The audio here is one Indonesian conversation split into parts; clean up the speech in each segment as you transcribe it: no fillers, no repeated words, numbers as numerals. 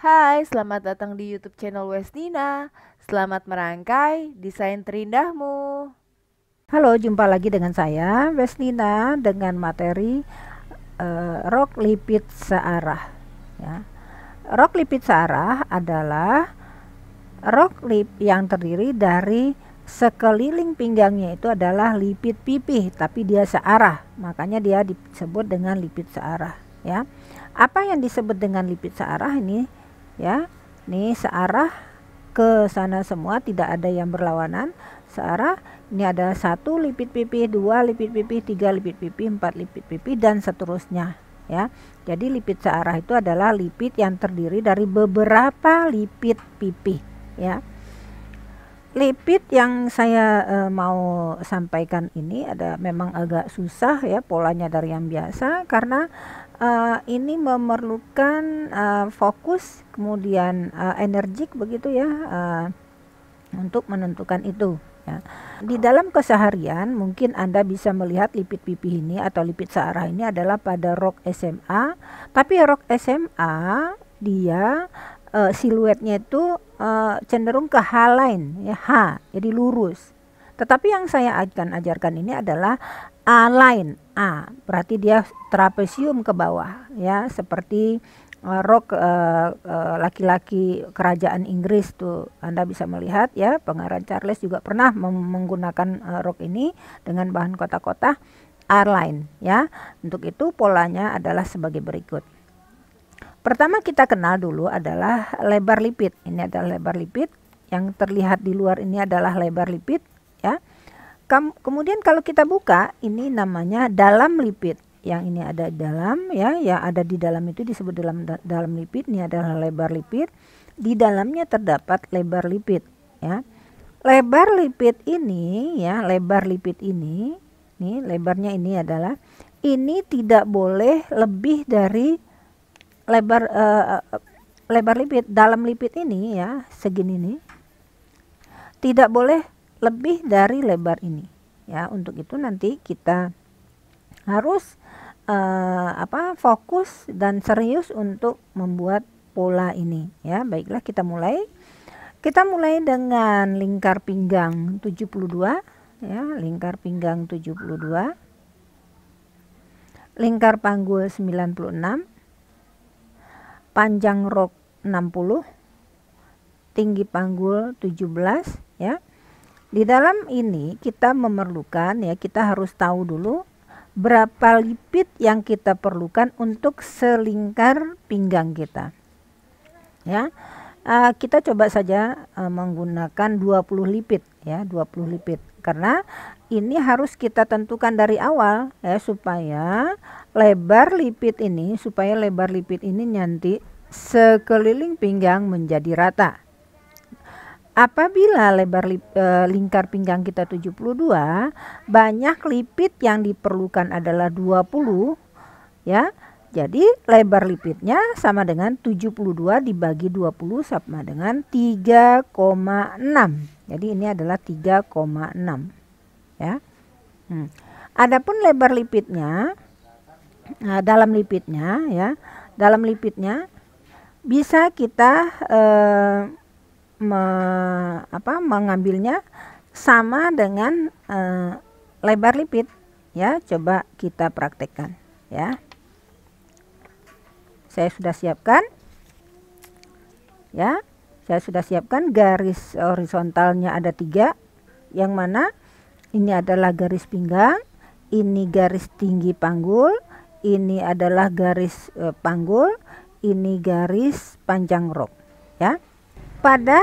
Hai, selamat datang di YouTube channel Westina. Selamat merangkai desain terindahmu. Halo, jumpa lagi dengan saya, Wesnina, dengan materi rok lipid searah. Ya. Rok lipid searah adalah rok lip yang terdiri dari sekeliling pinggangnya itu adalah lipid pipih, tapi dia searah, makanya dia disebut dengan lipid searah. Ya, apa yang disebut dengan lipid searah ini? Ya, ini searah ke sana semua, tidak ada yang berlawanan. Searah ini ada satu lipid pipih, dua lipid pipih, tiga lipid pipih, empat lipid pipih, dan seterusnya. Ya, jadi lipid searah itu adalah lipid yang terdiri dari beberapa lipid pipih. Ya, lipid yang saya mau sampaikan ini ada memang agak susah ya polanya dari yang biasa, karena ini memerlukan fokus, kemudian energik begitu ya, untuk menentukan itu ya. Di dalam keseharian mungkin Anda bisa melihat lipid pipih ini atau lipid searah ini adalah pada rok SMA, tapi rok SMA dia siluetnya itu cenderung ke H-line ya, H, jadi lurus. Tetapi yang saya akan ajarkan ini adalah A-line, A, berarti dia trapesium ke bawah ya, seperti rok laki-laki kerajaan Inggris tuh. Anda bisa melihat ya, Pangeran Charles juga pernah menggunakan rok ini dengan bahan kotak-kotak A-line ya. Untuk itu polanya adalah sebagai berikut. Pertama kita kenal dulu adalah lebar lipid. Ini adalah lebar lipid, yang terlihat di luar ini adalah lebar lipid ya. Kemudian kalau kita buka, ini namanya dalam lipid. Yang ini ada di dalam ya, yang ada di dalam itu disebut dalam lipid. Ini adalah lebar lipid. Di dalamnya terdapat lebar lipid ya. Lebar lipid ini ya, lebar lipid ini, nih lebarnya ini adalah, ini tidak boleh lebih dari lebar lebar lipid dalam lipid ini ya, segini nih. Tidak boleh lebih dari lebar ini ya. Untuk itu nanti kita harus fokus dan serius untuk membuat pola ini ya. Baiklah, kita mulai dengan lingkar pinggang 72 ya, lingkar pinggang 72, lingkar panggul 96, panjang rok 60, tinggi panggul 17 ya. Di dalam ini kita memerlukan ya, kita harus tahu dulu berapa lipid yang kita perlukan untuk selingkar pinggang kita ya. Kita coba saja menggunakan 20 lipid ya, 20 lipid, karena ini harus kita tentukan dari awal ya, supaya lebar lipid ini nanti sekeliling pinggang menjadi rata. Apabila lebar lingkar pinggang kita 72, banyak lipid yang diperlukan adalah 20 ya. Jadi lebar lipidnya sama dengan 72 dibagi 20 sama dengan 3,6. Jadi ini adalah 3,6 ya. Adapun lebar lipidnya, dalam lipidnya ya, dalam lipidnya bisa kita mengambilnya sama dengan lebar lipid ya. Coba kita praktekkan ya. Saya sudah siapkan ya, saya sudah siapkan garis horizontalnya ada 3, yang mana ini adalah garis pinggang, ini garis tinggi panggul, ini adalah garis panggul, ini garis panjang rok ya. Pada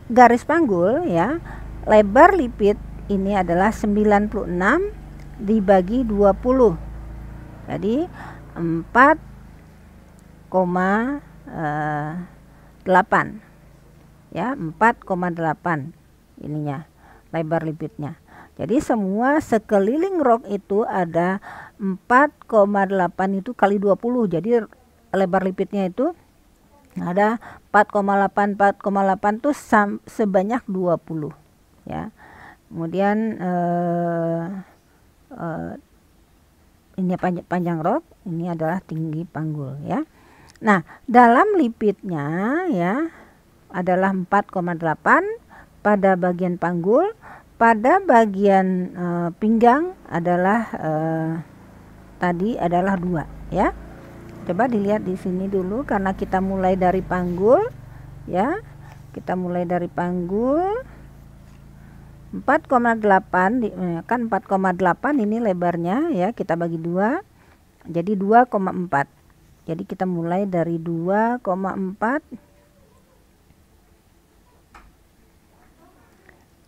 garis panggul ya, lebar lipid ini adalah 96 dibagi 20. Jadi 4,8 ya, 4,8 ininya lebar lipidnya. Jadi semua sekeliling rok itu ada 4,8 itu kali 20. Jadi lebar lipidnya itu ada 4,8 tuh sebanyak 20 ya. Kemudian ini panjang rok, ini adalah tinggi panggul ya. Nah, dalam lipidnya ya adalah 4,8 pada bagian panggul, pada bagian pinggang adalah tadi adalah 2 ya. Coba dilihat di sini dulu karena kita mulai dari panggul ya. Kita mulai dari panggul 4,8 kan 4,8 ini lebarnya ya, kita bagi 2 jadi 2,4. Jadi kita mulai dari 2,4,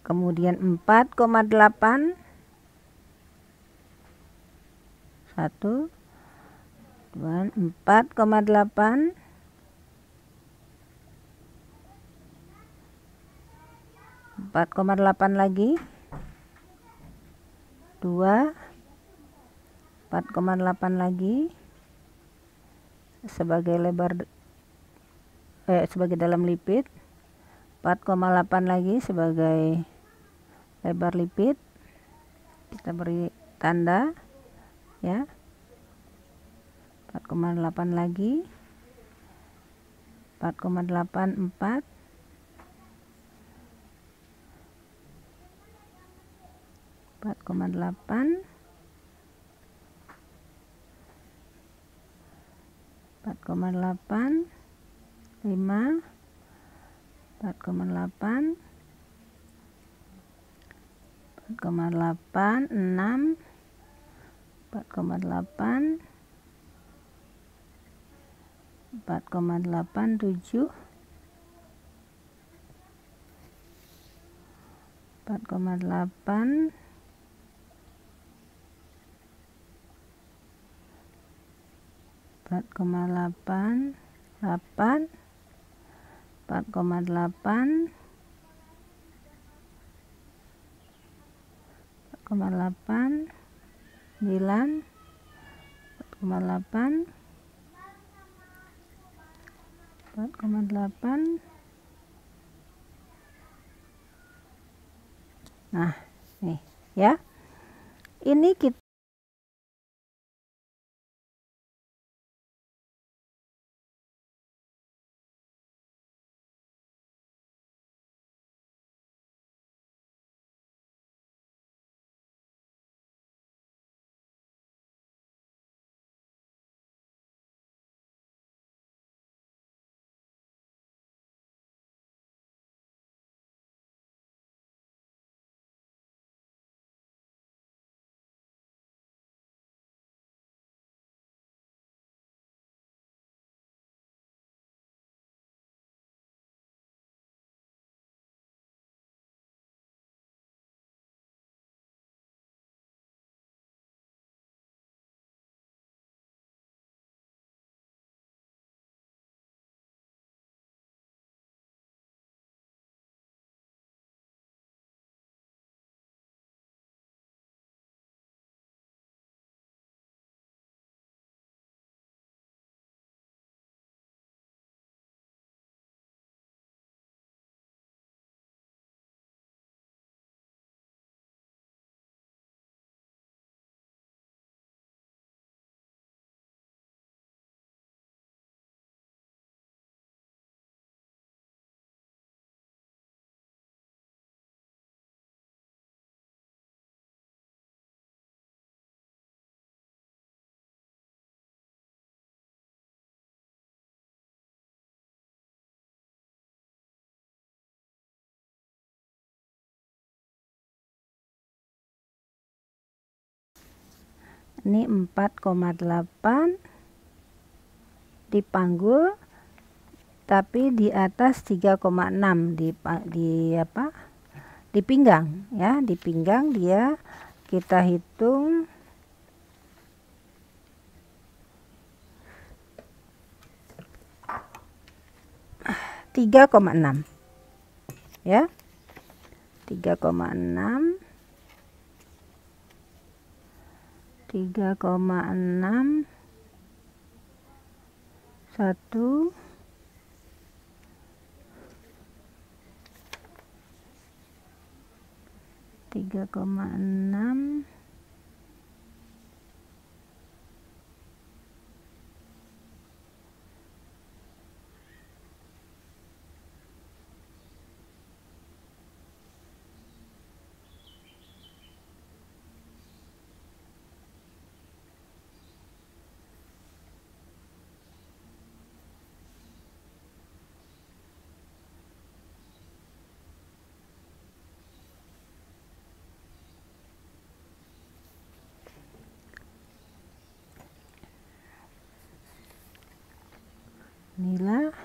kemudian 4,8, 1 2 4,8, 4,8 lagi 2, 4,8 lagi sebagai lebar sebagai dalam lipid, 4,8 lagi sebagai lebar lipid. Kita beri tanda ya, 4,8 lagi, 4,8 4, 4,8, 4,8, 5, 4,8, 4,8, 6, 4,8, 4,8, 7, 4,8, 4,8, 8, 4,8, 4,8, 9, 4,8, 4,8. Nah, nih ya. Ini kita ini 4,8 dipanggul, tapi di atas 3,6 di pinggang ya, di pinggang dia kita hitung 3,6 ya, 3,6, 3,6, 1, 3,6, 1, Inilah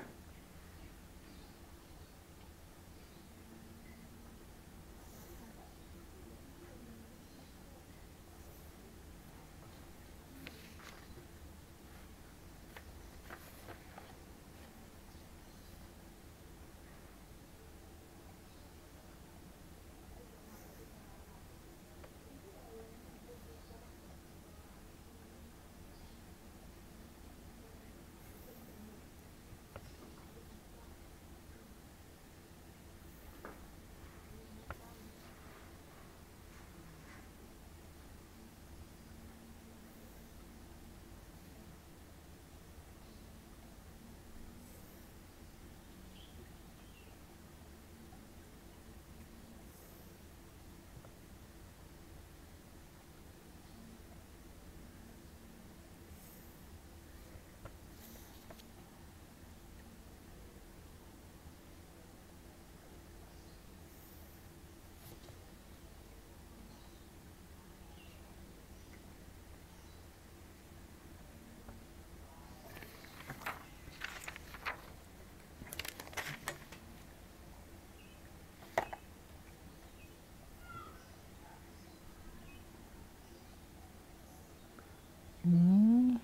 ini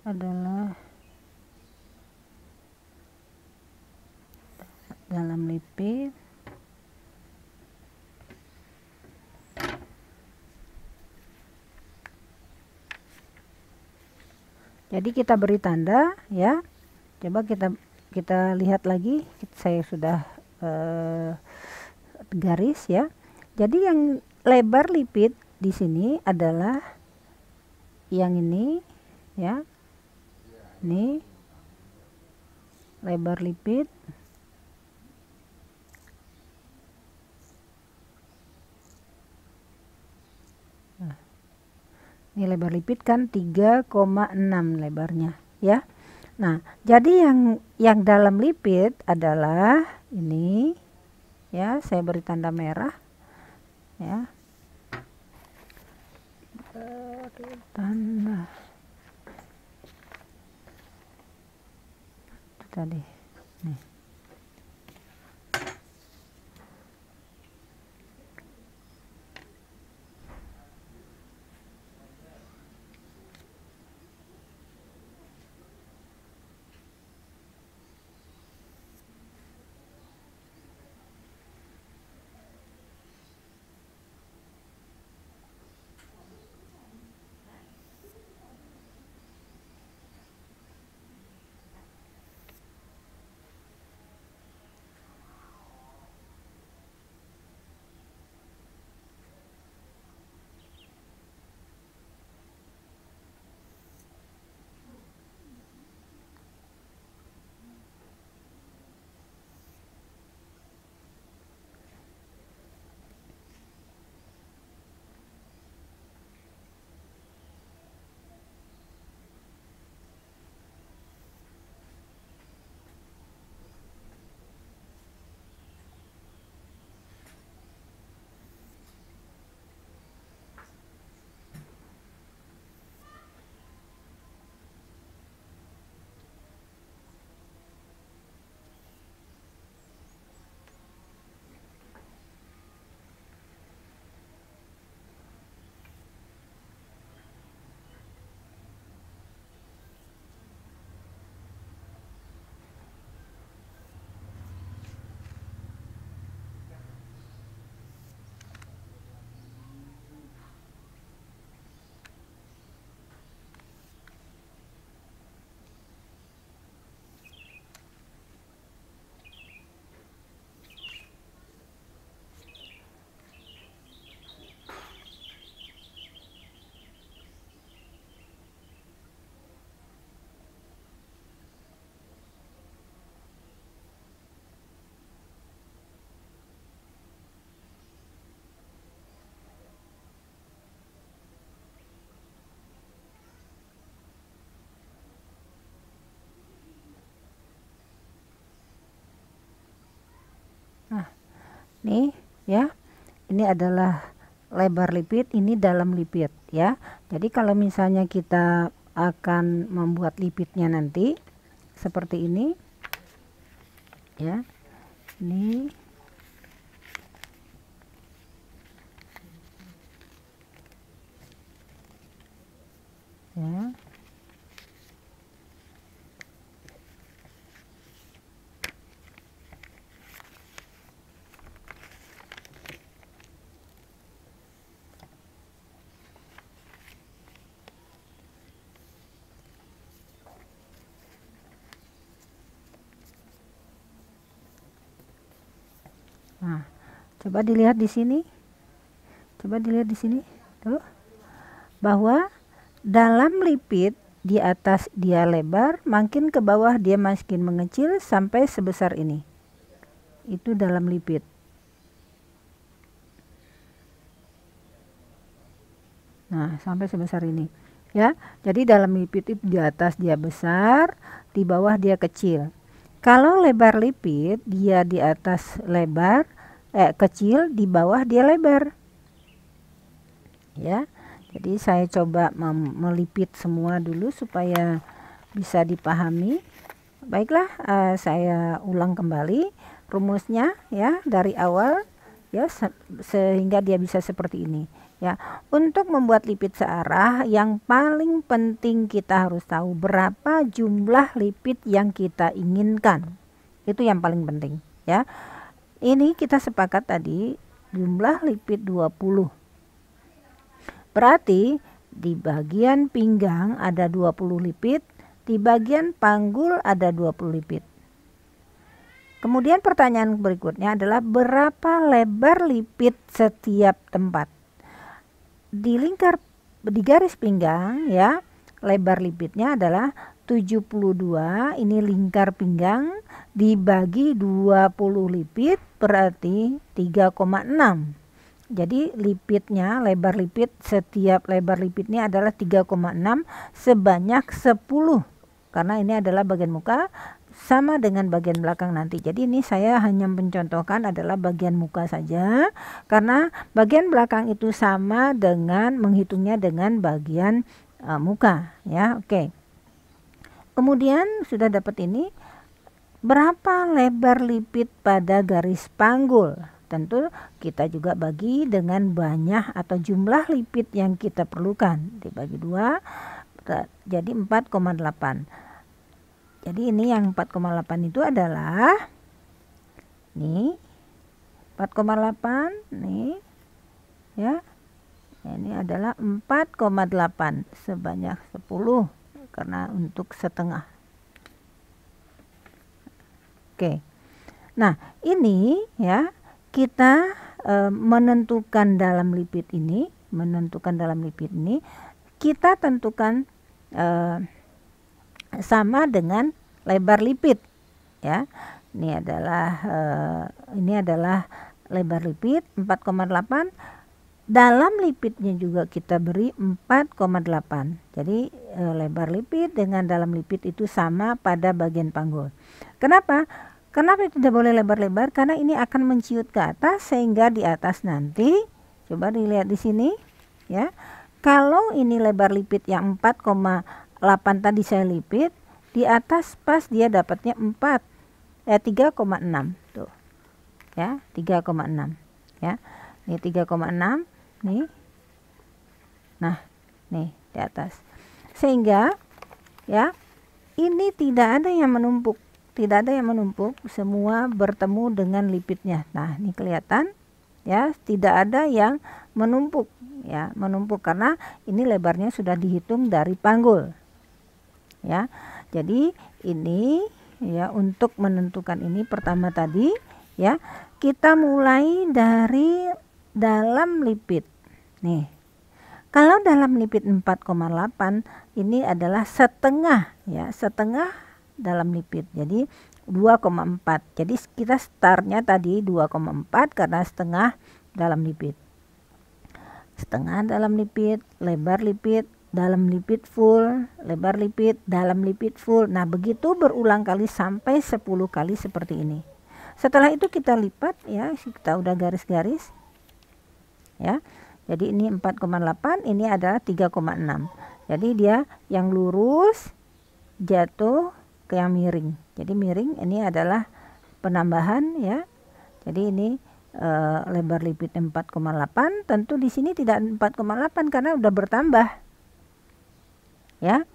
adalah dalam lipid. Jadi kita beri tanda ya. Coba kita lihat lagi. Saya sudah garis ya. Jadi yang lebar lipid di sini adalah yang ini ya. Ini lebar lipid. Ini lebar lipid kan 3,6 lebarnya ya. Nah, jadi yang dalam lipid adalah ini ya, saya beri tanda merah ya. Beri tanda itu tadi nih. Nah, nih ya. Ini adalah lebar lipid, ini dalam lipid ya. Jadi kalau misalnya kita akan membuat lipidnya nanti, seperti ini ya. Ini ya. Nah, coba dilihat di sini. Coba dilihat di sini. Tuh. Bahwa dalam lipid di atas dia lebar, makin ke bawah dia makin mengecil sampai sebesar ini. Itu dalam lipid. Nah, sampai sebesar ini. Ya. Jadi dalam lipid itu di atas dia besar, di bawah dia kecil. Kalau lebar lipid, dia di atas lebar, kecil, di bawah dia lebar. Ya, jadi saya coba melipit semua dulu supaya bisa dipahami. Baiklah, saya ulang kembali rumusnya ya dari awal ya sehingga dia bisa seperti ini. Ya, untuk membuat lipid searah yang paling penting kita harus tahu berapa jumlah lipid yang kita inginkan. Itu yang paling penting ya. Ini kita sepakat tadi jumlah lipid 20. Berarti di bagian pinggang ada 20 lipid, di bagian panggul ada 20 lipid. Kemudian pertanyaan berikutnya adalah berapa lebar lipid setiap tempat. Di garis pinggang ya, lebar lipidnya adalah 72, ini lingkar pinggang dibagi 20 lipid berarti 3,6. Jadi lipidnya, lebar lipid setiap lebar lipidnya adalah 3,6 sebanyak 10. Karena ini adalah bagian muka sama dengan bagian belakang nanti. Jadi ini saya hanya mencontohkan adalah bagian muka saja, karena bagian belakang itu sama dengan menghitungnya dengan bagian muka ya. Oke. Kemudian sudah dapat ini, berapa lebar lipid pada garis panggul? Tentu kita juga bagi dengan banyak atau jumlah lipid yang kita perlukan, dibagi 2 jadi 4,8. Jadi ini yang 4,8 itu adalah nih 4,8 nih ya. Ini adalah 4,8 sebanyak 10 karena untuk setengah. Oke. Nah, ini ya kita menentukan dalam lipid ini, kita tentukan sama dengan lebar lipid ya. Ini adalah lebar lipid 4,8. Dalam lipidnya juga kita beri 4,8. Jadi lebar lipid dengan dalam lipid itu sama pada bagian panggul. Kenapa itu tidak boleh lebar-lebar? Karena ini akan menciut ke atas sehingga di atas nanti, coba dilihat di sini ya. Kalau ini lebar lipid yang 4,8 tadi saya lipid, di atas pas dia dapatnya 3,6 tuh. Ya, 3,6 ya. Ini 3,6 nih. Nah, nih di atas. Sehingga ya, ini tidak ada yang menumpuk. Semua bertemu dengan lipidnya. Nah, ini kelihatan ya, tidak ada yang menumpuk ya, karena ini lebarnya sudah dihitung dari panggul. Ya. Jadi ini ya, untuk menentukan ini pertama tadi ya, kita mulai dari dalam lipid. Nih. Kalau dalam lipid 4,8 ini adalah setengah ya, setengah dalam lipid. Jadi 2,4. Jadi kita startnya tadi 2,4 karena setengah dalam lipid. Setengah dalam lipid, lebar lipid, dalam lipid full, lebar lipid, dalam lipid full. Nah, begitu berulang kali sampai 10 kali seperti ini. Setelah itu kita lipat ya, kita udah garis-garis. Ya. Jadi ini 4,8, ini adalah 3,6. Jadi dia yang lurus jatuh ke yang miring. Jadi miring ini adalah penambahan ya. Jadi ini lebar lipidnya 4,8, tentu di sini tidak 4,8 karena udah bertambah. Ya.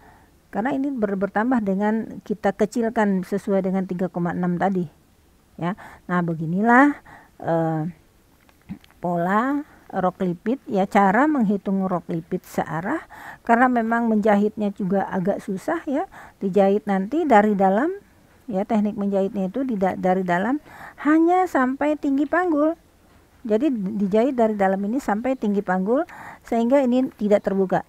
Karena ini bertambah dengan kita kecilkan sesuai dengan 3,6 tadi. Ya. Nah, beginilah pola rok lipid ya, cara menghitung rok lipid searah, karena memang menjahitnya juga agak susah ya. Dijahit nanti dari dalam ya, teknik menjahitnya itu dari dalam hanya sampai tinggi panggul. Jadi dijahit dari dalam ini sampai tinggi panggul sehingga ini tidak terbuka.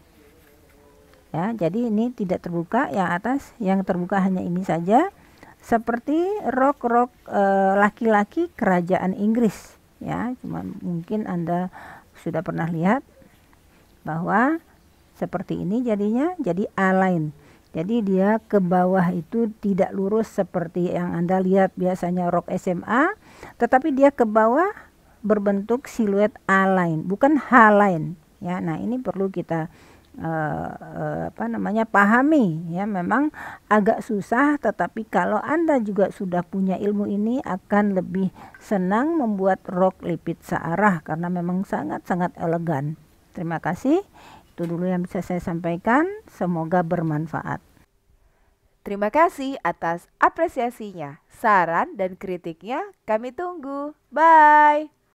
Ya, jadi ini tidak terbuka yang atas, yang terbuka hanya ini saja. Seperti rok-rok laki-laki kerajaan Inggris ya, cuma mungkin Anda sudah pernah lihat bahwa seperti ini jadinya, jadi A-line. Jadi dia ke bawah itu tidak lurus seperti yang Anda lihat biasanya rok SMA, tetapi dia ke bawah berbentuk siluet A-line, bukan H-line ya. Nah, ini perlu kita pahami ya. Memang agak susah, tetapi kalau Anda juga sudah punya ilmu ini akan lebih senang membuat rok lipid searah karena memang sangat-sangat elegan. Terima kasih. Itu dulu yang bisa saya sampaikan, semoga bermanfaat. Terima kasih atas apresiasinya. Saran dan kritiknya kami tunggu. Bye.